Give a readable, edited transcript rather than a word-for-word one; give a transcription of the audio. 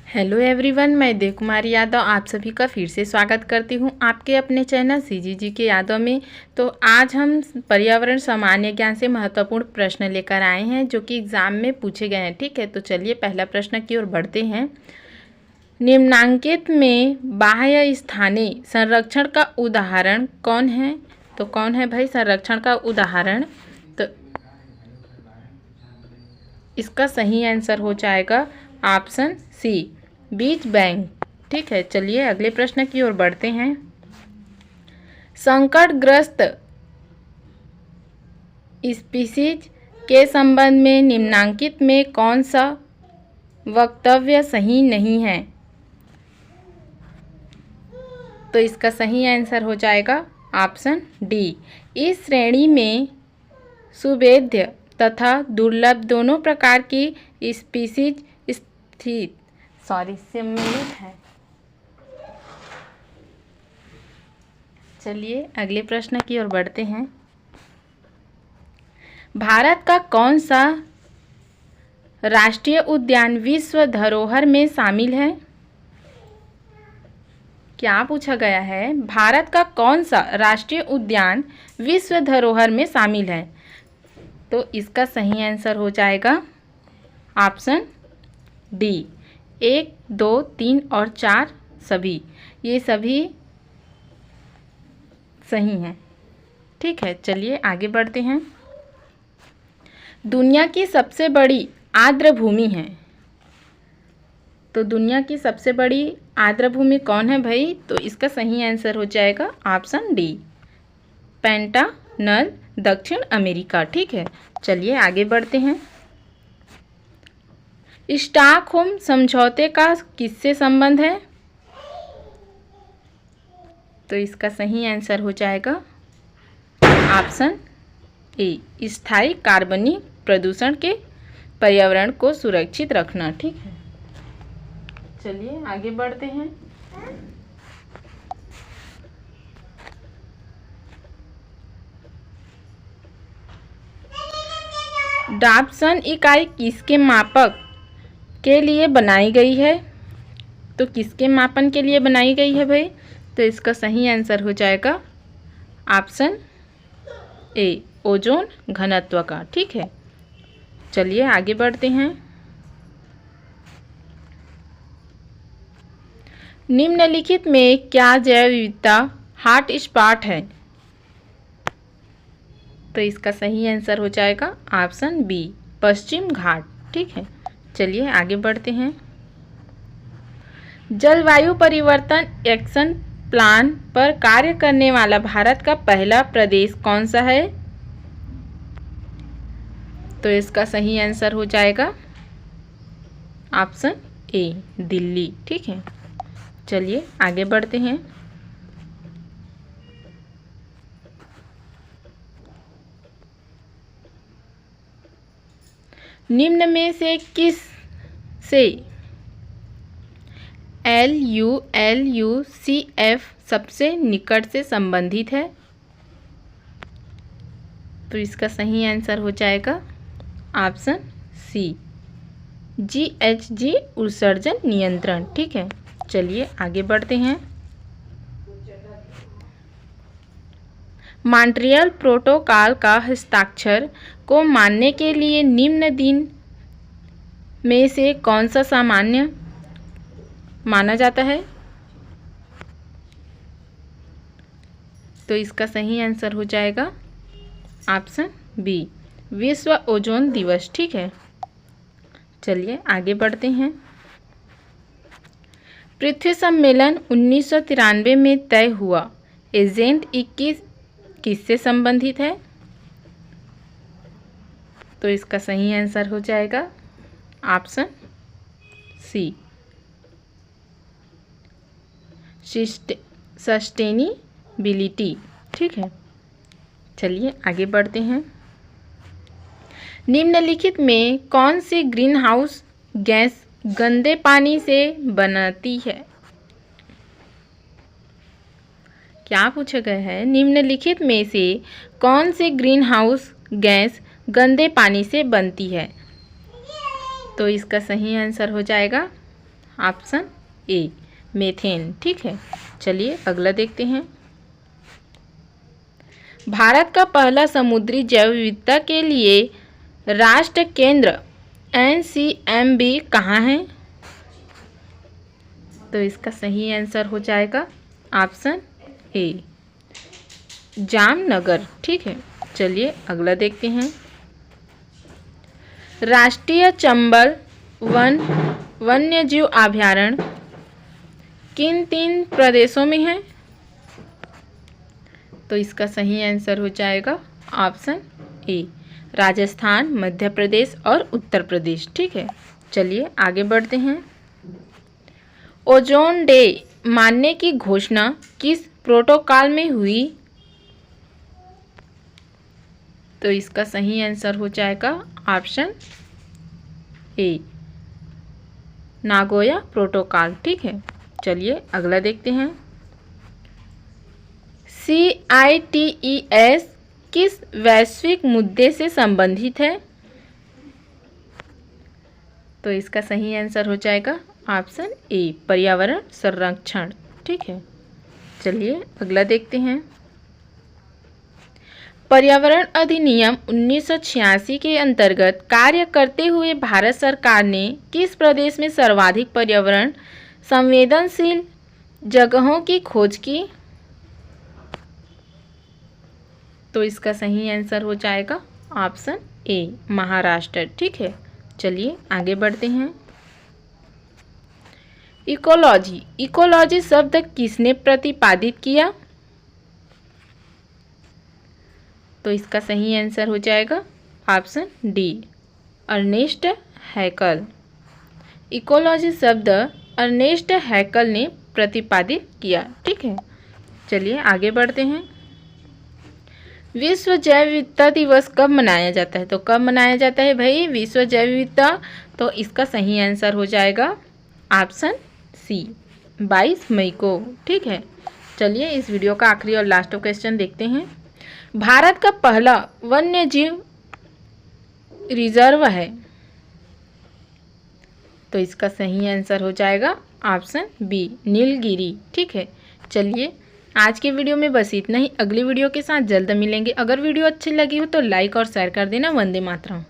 Hello everyone, मैं देव कुमारी यादव आप सभी का फिर से स्वागत करती हूं आपके अपने चैनल सीजीजी के यादव में। तो आज हम पर्यावरण सामान्य ज्ञान से महत्वपूर्ण प्रश्न लेकर आए हैं जो कि एग्ज़ाम में पूछे गए हैं। ठीक है, तो चलिए पहला प्रश्न की ओर बढ़ते हैं। निम्नांकित में बाह्य स्थानीय संरक्षण का उदाहरण कौन है? तो कौन है भाई संरक्षण का उदाहरण? तो इसका सही आंसर हो जाएगा ऑप्शन सी, बीज बैंक। ठीक है, चलिए अगले प्रश्न की ओर बढ़ते हैं। संकटग्रस्त स्पीशीज के संबंध में निम्नांकित में कौन सा वक्तव्य सही नहीं है? तो इसका सही आंसर हो जाएगा ऑप्शन डी, इस श्रेणी में सुवेद्य तथा दुर्लभ दोनों प्रकार की स्पीशीज सम्मिलित है। चलिए अगले प्रश्न की ओर बढ़ते हैं। भारत का कौन सा राष्ट्रीय उद्यान विश्व धरोहर में शामिल है? क्या पूछा गया है? भारत का कौन सा राष्ट्रीय उद्यान विश्व धरोहर में शामिल है? तो इसका सही आंसर हो जाएगा ऑप्शन डी, 1, 2, 3 और 4 सभी, ये सभी सही हैं। ठीक है, चलिए आगे बढ़ते हैं। दुनिया की सबसे बड़ी आर्द्र भूमि है। तो दुनिया की सबसे बड़ी आर्द्र भूमि कौन है भाई? तो इसका सही आंसर हो जाएगा ऑप्शन डी, पैंटानल, दक्षिण अमेरिका। ठीक है, चलिए आगे बढ़ते हैं। स्टॉकहोम समझौते का किससे संबंध है? तो इसका सही आंसर हो जाएगा ऑप्शन ए, स्थायी कार्बनिक प्रदूषण के पर्यावरण को सुरक्षित रखना। ठीक है, चलिए आगे बढ़ते हैं। डाप्सन इकाई किसके मापक के लिए बनाई गई है? तो किसके मापन के लिए बनाई गई है भाई? तो इसका सही आंसर हो जाएगा ऑप्शन ए, ओजोन घनत्व का। ठीक है, चलिए आगे बढ़ते हैं। निम्नलिखित में क्या जैव विविधता हॉटस्पॉट है? तो इसका सही आंसर हो जाएगा ऑप्शन बी, पश्चिम घाट। ठीक है, चलिए आगे बढ़ते हैं। जलवायु परिवर्तन एक्शन प्लान पर कार्य करने वाला भारत का पहला प्रदेश कौन सा है? तो इसका सही आंसर हो जाएगा ऑप्शन ए, दिल्ली। ठीक है, चलिए आगे बढ़ते हैं। निम्न में से किस से LULUCF सबसे निकट से संबंधित है? तो इसका सही आंसर हो जाएगा ऑप्शन सी, GHG उत्सर्जन नियंत्रण। ठीक है, चलिए आगे बढ़ते हैं। मॉन्ट्रियल प्रोटोकॉल का हस्ताक्षर को मानने के लिए निम्न दिन में से कौन सा सामान्य माना जाता है? तो इसका सही आंसर हो जाएगा ऑप्शन बी, विश्व ओजोन दिवस। ठीक है, चलिए आगे बढ़ते हैं। पृथ्वी सम्मेलन 1993 में तय हुआ एजेंट 21 किससे संबंधित है? तो इसका सही आंसर हो जाएगा ऑप्शन सी, सस्टेनेबिलिटी। ठीक है, चलिए आगे बढ़ते हैं। निम्नलिखित में कौन सी ग्रीन हाउस गैस गंदे पानी से बनती है? क्या पूछा गया है? निम्नलिखित में से कौन सी ग्रीन हाउस गैस गंदे पानी से बनती है? तो इसका सही आंसर हो जाएगा ऑप्शन ए मीथेन। ठीक है, चलिए अगला देखते हैं। भारत का पहला समुद्री जैव विविधता के लिए राष्ट्रीय केंद्र NCMB कहाँ है? तो इसका सही आंसर हो जाएगा ऑप्शन ए जामनगर। ठीक है, चलिए अगला देखते हैं। राष्ट्रीय चंबल वन्यजीव अभयारण्य किन 3 प्रदेशों में है? तो इसका सही आंसर हो जाएगा ऑप्शन ए राजस्थान, मध्य प्रदेश और उत्तर प्रदेश। ठीक है, चलिए आगे बढ़ते हैं। ओजोन डे मानने की घोषणा किस प्रोटोकॉल में हुई? तो इसका सही आंसर हो जाएगा ऑप्शन ए नागोया प्रोटोकॉल। ठीक है, चलिए अगला देखते हैं। CITES किस वैश्विक मुद्दे से संबंधित है? तो इसका सही आंसर हो जाएगा ऑप्शन ए पर्यावरण संरक्षण। ठीक है, चलिए अगला देखते हैं। पर्यावरण अधिनियम 1986 के अंतर्गत कार्य करते हुए भारत सरकार ने किस प्रदेश में सर्वाधिक पर्यावरण संवेदनशील जगहों की खोज की? तो इसका सही आंसर हो जाएगा ऑप्शन ए महाराष्ट्र। ठीक है, चलिए आगे बढ़ते हैं। इकोलॉजी शब्द किसने प्रतिपादित किया? तो इसका सही आंसर हो जाएगा ऑप्शन डी अर्नेस्ट हैकल। इकोलॉजी शब्द अर्नेस्ट हैकल ने प्रतिपादित किया। ठीक है, चलिए आगे बढ़ते हैं। विश्व जैव विविधता दिवस कब मनाया जाता है? तो कब मनाया जाता है भाई विश्व जैव विविधता? तो इसका सही आंसर हो जाएगा ऑप्शन सी 22 मई को। ठीक है, चलिए इस वीडियो का आखिरी और लास्ट क्वेश्चन देखते हैं। भारत का पहला वन्यजीव रिजर्व है? तो इसका सही आंसर हो जाएगा ऑप्शन बी नीलगिरी। ठीक है, चलिए आज के वीडियो में बस इतना ही। अगली वीडियो के साथ जल्द मिलेंगे। अगर वीडियो अच्छी लगी हो तो लाइक और शेयर कर देना। वंदे मातरम।